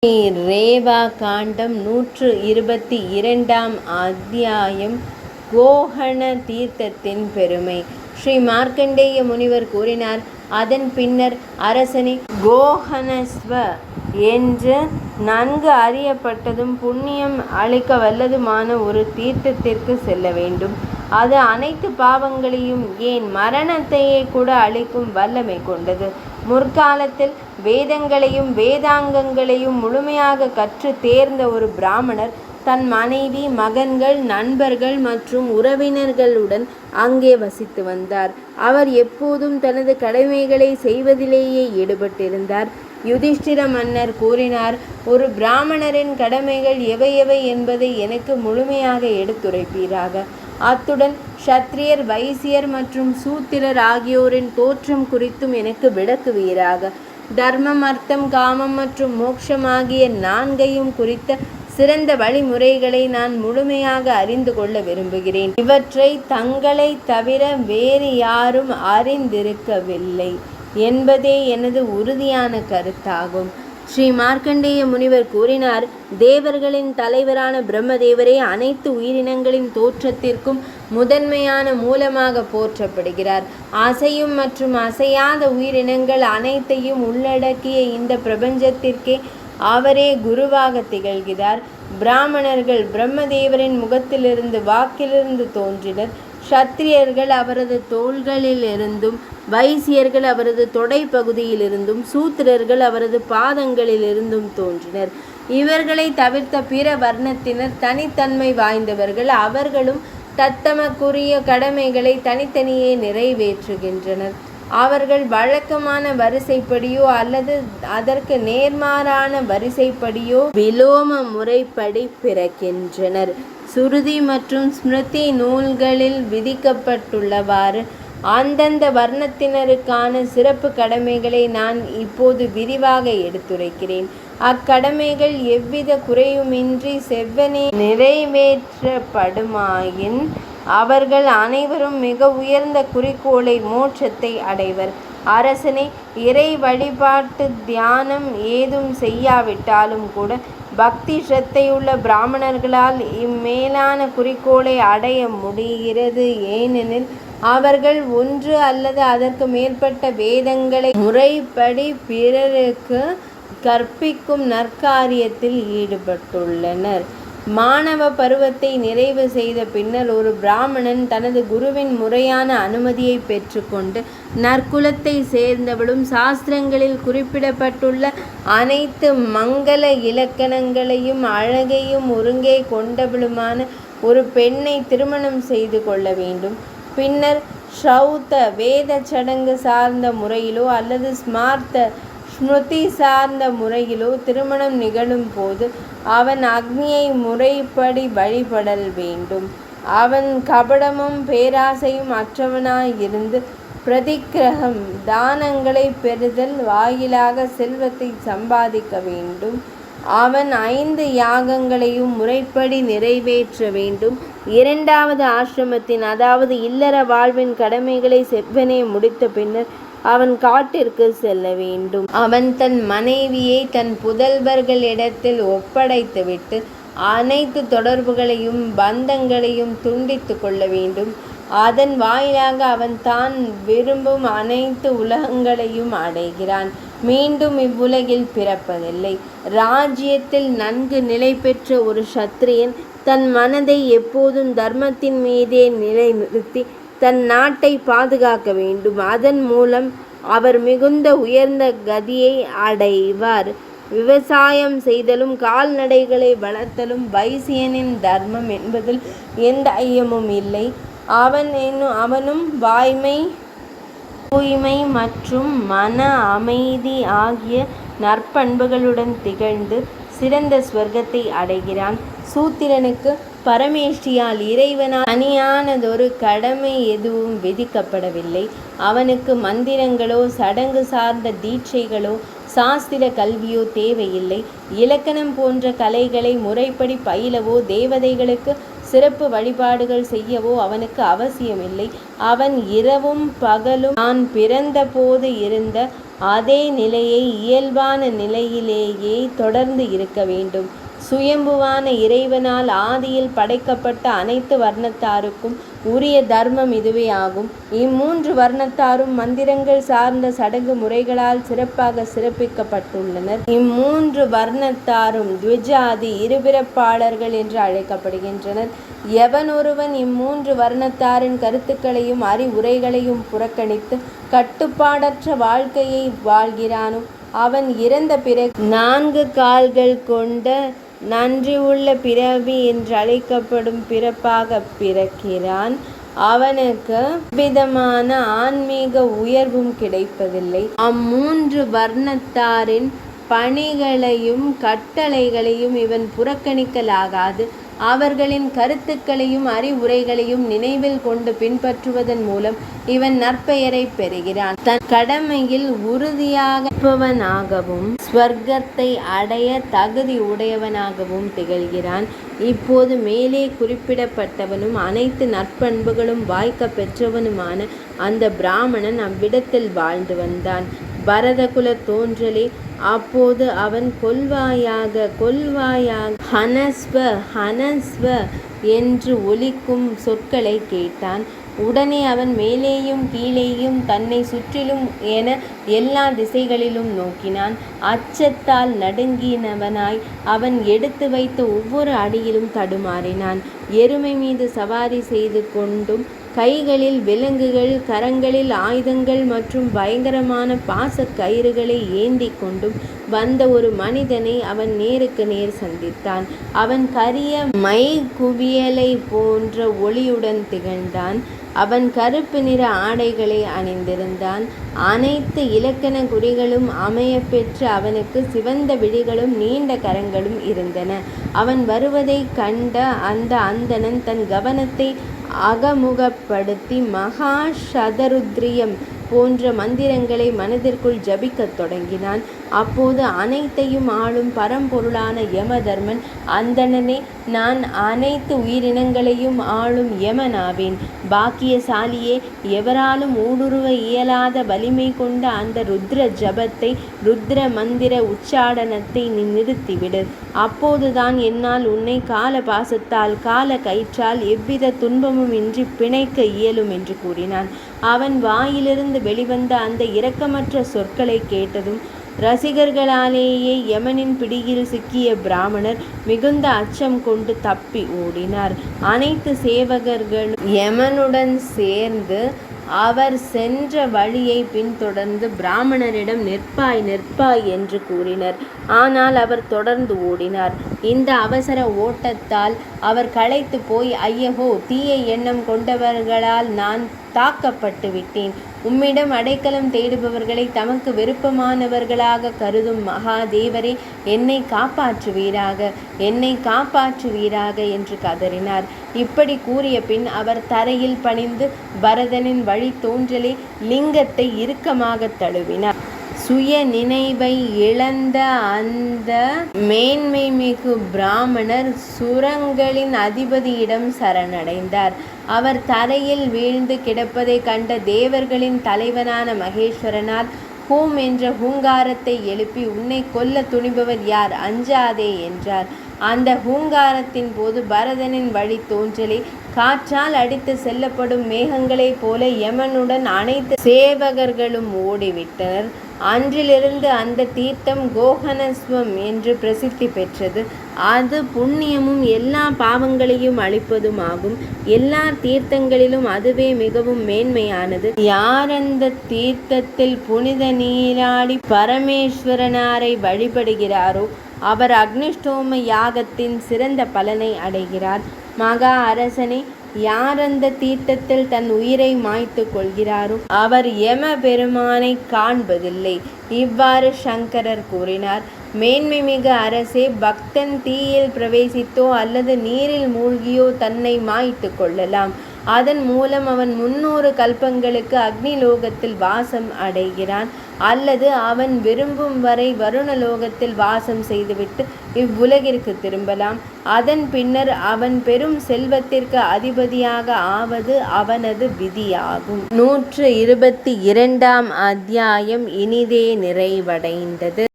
ரேவா காண்டம் 122 அத்தியாயம் கோஹண தீர்த்தத்தின் பெருமை. ஸ்ரீ மார்க்கண்டேய முனிவர் கூறினார், அதன் பின்னர் அரசனே, கோஹணஸ்வ என்று நன்கு அறியப்பட்டதும் புண்ணியம் அளிக்க வல்லதுமான ஒரு தீர்த்தத்திற்கு செல்ல வேண்டும். அது அனைத்து பாவங்களையும், ஏன் மரணத்தையே கூட அளிக்கும் வல்லமை கொண்டது. முற்காலத்தில் வேதங்களையும் வேதாங்கங்களையும் முழுமையாக கற்று தேர்ந்த ஒரு பிராமணர் தன் மனைவி, மகன்கள், நண்பர்கள் மற்றும் உறவினர்களுடன் அங்கே வசித்து வந்தார். அவர் எப்போதும் தனது கடமைகளை செய்வதிலேயே ஈடுபட்டிருந்தார். யுதிஷ்டிர மன்னர் கூறினார், ஒரு பிராமணரின் கடமைகள் எவை எவை என்பதை எனக்கு முழுமையாக எடுத்துரைப்பீராக. அத்துடன் க்ஷத்ரியர், வைசியர் மற்றும் சூத்திரர் ஆகியோரின் தோற்றம் குறித்தும் எனக்கு விளக்குவீராக. தர்மம், அர்த்தம், காமம் மற்றும் மோட்சம் ஆகிய 4ஐயும் குறித்த சிறந்த வழிமுறைகளை நான் முழுமையாக அறிந்து கொள்ள விரும்புகிறேன். இவற்றை தங்களை தவிர வேறு யாரும் அறிந்திருக்கவில்லை என்பதே எனது உறுதியான கருத்தாகும். ஸ்ரீ மார்க்கண்டேய முனிவர் கூறினார், தேவர்களின் தலைவரான பிரம்மதேவரே அனைத்து உயிரினங்களின் தோற்றத்திற்கும் முதன்மையான மூலமாக போற்றப்படுகிறார். அசையும் மற்றும் அசையாத உயிரினங்கள் அனைத்தையும் உள்ளடக்கிய இந்த பிரபஞ்சத்திற்கே அவரே குருவாக திகழ்கிறார். பிராமணர்கள் பிரம்மதேவரின் முகத்திலிருந்து, வாக்கிலிருந்து தோன்றினர். க்ஷத்திரியர்கள் அவரது தோள்களிலிருந்தும், வைசியர்கள் அவரது தொடை பகுதியிலிருந்தும், சூத்திரர்கள் அவரது பாதங்களிலிருந்தும் தோன்றினர். இவர்களை தவிர்த்த பிற வர்ணத்தினர் தனித்தன்மை வாய்ந்தவர்கள். அவர்களும் தத்தமக்குரிய கடமைகளை தனித்தனியே நிறைவேற்றுகின்றனர். அவர்கள் வழக்கமான வரிசைப்படியோ அல்லது அதற்கு நேர்மாறான வரிசைப்படியோ விலோம முறைப்படி பிறக்கின்றனர். சுருதி மற்றும் ஸ்மிருதி நூல்களில் விதிக்கப்பட்டுள்ளவாறு அந்தந்த வர்ணத்தினருக்கான சிறப்பு கடமைகளை நான் இப்போது விரிவாக எடுத்துரைக்கிறேன். அக்கடமைகள் எவ்வித குறையுமின்றி செவ்வனே நிறைவேற்றப்படுமாயின் அவர்கள் அனைவரும் மிக உயர்ந்த குறிக்கோளை, மோட்சத்தை அடைவர். அரசனே, இறை வழிபாட்டு தியானம் ஏதும் செய்யாவிட்டாலும் கூட பக்தி ஸ்ரத்தையுள்ள பிராமணர்களால் இம்மேலான குறிக்கோளை அடைய முடிகிறது. ஏனெனில் அவர்கள் ஒன்று அல்லது அதற்கு மேற்பட்ட வேதங்களை முறைப்படி பிறருக்கு கற்பிக்கும் நற்காரியத்தில் ஈடுபட்டுள்ளனர். மாணவ பருவத்தை நிறைவு செய்த பின்னர் ஒரு பிராமணன் தனது குருவின் முறையான அனுமதியை பெற்றுக்கொண்டு நற்குலத்தை சேர்ந்தவளும் சாஸ்திரங்களில் குறிப்பிடப்பட்டுள்ள அனைத்து மங்கள இலக்கணங்களையும் அழகையும் ஒருங்கே கொண்டவளுமான ஒரு பெண்ணை திருமணம் செய்து கொள்ள வேண்டும். பின்னர் ஸ்ரௌத வேத சடங்கு சார்ந்த முறையிலோ அல்லது ஸ்மார்த்த ஸ்மிருதி சார்ந்த முறையிலோ திருமணம் நிகழும் போது அவன் அக்னியை முறைப்படி வழிபடல் வேண்டும். அவன் கபடமும் பேராசையும் அற்றவனாயிருந்து பிரதிக்கிரகம் தானங்களை பெறுதல் வாயிலாக செல்வத்தை சம்பாதிக்க வேண்டும். அவன் 5 யாகங்களையும் முறைப்படி நிறைவேற்ற வேண்டும். 2வது ஆசிரமத்தின், அதாவது இல்லற வாழ்வின் கடமைகளை செவ்வனே முடித்த பின்னர் அவன் காட்டிற்கு செல்ல வேண்டும். அவன் தன் மனைவியை தன் புதல்வர்களிடத்தில் ஒப்படைத்துவிட்டு அனைத்து தொடர்புகளையும் பந்தங்களையும் துண்டித்து கொள்ள வேண்டும். அதன் வாயிலாக அவன் தான் விரும்பும் அனைத்து உலகங்களையும் அடைகிறான். மீண்டும் இவ்வுலகில் பிறப்பதில்லை. ராஜ்யத்தில் நன்கு நிலை பெற்ற ஒரு க்ஷத்திரியன் தன் மனதை எப்போதும் தர்மத்தின் மீதே நிலைநிறுத்தி தன் நாட்டை பாதுகாக்க வேண்டும். அதன் மூலம் அவர் மிகுந்த உயர்ந்த கதியை அடைவார். விவசாயம் செய்தலும் கால்நடைகளை வளர்த்தலும் வைசியனின் தர்மம் என்பதில் எந்த ஐயமும் இல்லை. அவனும் வாய்மை, தூய்மை மற்றும் மன அமைதி ஆகிய நற்பண்புகளுடன் திகழ்ந்து சிறந்த ஸ்வர்க்கத்தை அடைகிறான். சூத்திரனுக்கு பரமேஷ்டியால் இறைவனால் தனியானதொரு கடமை எதுவும் விதிக்கப்படவில்லை. அவனுக்கு மந்திரங்களோ சடங்கு சார்ந்த தீட்சைகளோ சாஸ்திர கல்வியோ தேவையில்லை. இலக்கணம் போன்ற கலைகளை முறைப்படி பயிலவோ தேவதைகளுக்கு சிறப்பு வழிபாடுகள் செய்யவோ அவனுக்கு அவசியமில்லை. அவன் இரவும் பகலும் தான் பிறந்த போது இருந்த அதே நிலையை இயல்பான நிலையிலேயே தொடர்ந்து இருக்க வேண்டும். சுயம்புவான இறைவனால் ஆதியில் படைக்கப்பட்ட அனைத்து வர்ணத்தாருக்கும் உரிய தர்மம் இதுவே ஆகும். இம்மூன்று வர்ணத்தாரும் மந்திரங்கள் சார்ந்த சடங்கு முறைகளால் சிறப்பாக சிறப்பிக்கப்பட்டுள்ளனர். இம்மூன்று வர்ணத்தாரும் த்விஜாதி இருபிறப்பாளர்கள் என்று அழைக்கப்படுகின்றனர். எவனொருவன் இம்மூன்று வர்ணத்தாரின் கருத்துக்களையும் அறிவுரைகளையும் புறக்கணித்து கட்டுப்பாடற்ற வாழ்க்கையை வாழ்கிறானோ அவன் இறந்த பிறகு 4 கால்கள் கொண்ட நன்றி உள்ள பிறவி என்றழைக்கப்படும் பிறப்பாக பிறக்கிறான். அவனுக்கு விதமான ஆன்மீக உயர்வும் கிடைப்பதில்லை. அம்மூன்று வர்ணத்தாரின் பணிகளையும் கட்டளைகளையும் இவன் புறக்கணிக்கலாகாது. அவர்களின் கருத்துக்களையும் அறிவுரைகளையும் நினைவில் கொண்டு பின்பற்றுவதன் மூலம் இவன் நற்பெயரை பெறுகிறான். தன் கடமையில் உறுதியாக இருப்பவனாகவும் ஸ்வர்க்கத்தை அடைய தகுதி உடையவனாகவும் திகழ்கிறான். இப்போது மேலே குறிப்பிடப்பட்டவனும் அனைத்து நற்பண்புகளும் வாய்க்க பெற்றவனுமான அந்த பிராமணன் அவ்விடத்தில் வாழ்ந்து வந்தான். பரதகுல தோன்றலே, அப்போது அவன் கொல்வாயாக கொல்வாயாக ஹனஸ்வ ஹனஸ்வ என்று ஒலிக்கும் சொற்களை கேட்டான். உடனே அவன் மேலேயும் கீழேயும் தன்னை சுற்றிலும் என எல்லா திசைகளிலும் நோக்கினான். அச்சத்தால் நடுங்கினவனாய் அவன் எடுத்து வைத்த ஒவ்வொரு அடியிலும் தடுமாறினான். எருமை மீது சவாரி செய்து கொண்டும் கைகளில் விலங்குகள் கரங்களில் ஆயுதங்கள் மற்றும் பயங்கரமான பாச கயிறுகளை ஏந்தி கொண்டும் வந்த ஒரு மனிதனை அவன் நேருக்கு நேர் சந்தித்தான். அவன் கரிய மை குவியலை போன்ற ஒளியுடன் திகழ்ந்தான். அவன் கருப்பு நிற ஆடைகளை அணிந்திருந்தான். அனைத்து இலக்கண குறிகளும் அமைய பெற்ற அவனுக்கு சிவந்த விழிகளும் நீண்ட கரங்களும் இருந்தன. அவன் வருவதை கண்ட அந்த அந்தணன் தன் கவனத்தை அகமுகப்படுத்தி மகா சதருத்ரியம் போன்ற மந்திரங்களை மனதிற்குள் ஜபிக்கத் தொடங்கினான். அப்போது அனைத்தையும் ஆளும் பரம்பொருளான யமதர்மன், அந்தணனே, நான் அனைத்து உயிரினங்களையும் ஆளும் யமனாவேன். பாக்கியசாலியே, எவராலும் ஊடுருவ இயலாத வலிமை கொண்ட அந்த ருத்ர ஜபத்தை, ருத்ர மந்திர உச்சாடனத்தை நீ நிறுத்திவிடு. அப்போதுதான் என்னால் உன்னை கால பாசத்தால் கால கயிற்றால் எவ்வித துன்பமும் இன்றி பிணைக்க இயலும் என்று கூறினான். அவன் வாயிலிருந்து வெளிவந்த அந்த இரக்கமற்ற சொற்களை கேட்டதும் ரசிகர்களாலேயே யமனின் பிடியில் சிக்கிய பிராமணர் மிகுந்த அச்சம் கொண்டு தப்பி ஓடினார். அனைத்து சேவகர்களும் யமனுடன் சேர்ந்து அவர் சென்ற வழியை பின்தொடர்ந்து பிராமணரிடம் நிற்பாய் நிற்பாய் என்று கூறினர். ஆனால் அவர் தொடர்ந்து ஓடினார். இந்த அவசர ஓட்டத்தால் அவர் களைத்து போய், ஐயகோ, தீய எண்ணம் கொண்டவர்களால் நான் தாக்கப்பட்டு விட்டேன். உம்மிடம் அடைக்கலம் தேடுபவர்களை தமக்கு விருப்பமானவர்களாக கருதும் மகாதேவரே, என்னை காப்பாற்றுவீராக, என்னை காப்பாற்றுவீராக என்று கதறினார். இப்படி கூறிய பின் அவர் தரையில் பணிந்து பரதனின் வழி தோன்றலே லிங்கத்தை இறுக்கமாக தழுவினார். சுய நினைவை இழந்த அந்த மேன்மை மிகு பிராமணர் சுரங்களின் அதிபதியிடம் சரணடைந்தார். அவர் தரையில் வீழ்ந்து கிடப்பதை கண்ட தேவர்களின் தலைவனான மகேஸ்வரனால் ஹூம் என்ற ஹூங்காரத்தை எழுப்பி, உன்னை கொல்ல துணிபவர் யார், அஞ்சாதே என்றார். அந்த ஹூங்காரத்தின் போது பரதனின் வழி தோன்றலே காற்றால் அடித்து செல்லப்படும் மேகங்களைப் போல யமனுடன் அனைத்து சேவகர்களும் ஓடிவிட்டனர். அன்றிலிருந்து அந்த தீர்த்தம் கோஹனஸ்வம் என்று பிரசித்தி பெற்றது. அது புண்ணியமும் எல்லா பாவங்களையும் அழிப்பதும் ஆகும். எல்லா தீர்த்தங்களிலும் அதுவே மிகவும் மேன்மையானது. யார் அந்த தீர்த்தத்தில் புனித நீராடி பரமேஸ்வரனாரை வழிபடுகிறாரோ அவர் அக்னிஷ்டோம யாகத்தின் சிறந்த பலனை அடைகிறார். மகா அரசனே, யார் அந்த தீர்த்தத்தில் தன் உயிரை மாய்த்து கொள்கிறாரோ அவர் யம பெருமானை காண்பதில்லை. இவ்வாறு சங்கரர் கூறினார். மேன்மை மிகு அரசே, பக்தன் தீயில் பிரவேசித்தோ அல்லது நீரில் மூழ்கியோ தன்னை மாய்த்து கொள்ளலாம். அதன் மூலம் அவன் 300 கல்பங்களுக்கு அக்னிலோகத்தில் வாசம் அடைகிறான். அல்லது அவன் விரும்பும் வரை வருணலோகத்தில் வாசம் செய்துவிட்டு இவ்வுலகிற்கு திரும்பலாம். அதன் பின்னர் அவன் பெரும் செல்வத்திற்கு அதிபதியாக ஆவது அவனது விதியாகும். 122ஆம் அத்தியாயம் இனிதே நிறைவடைந்தது.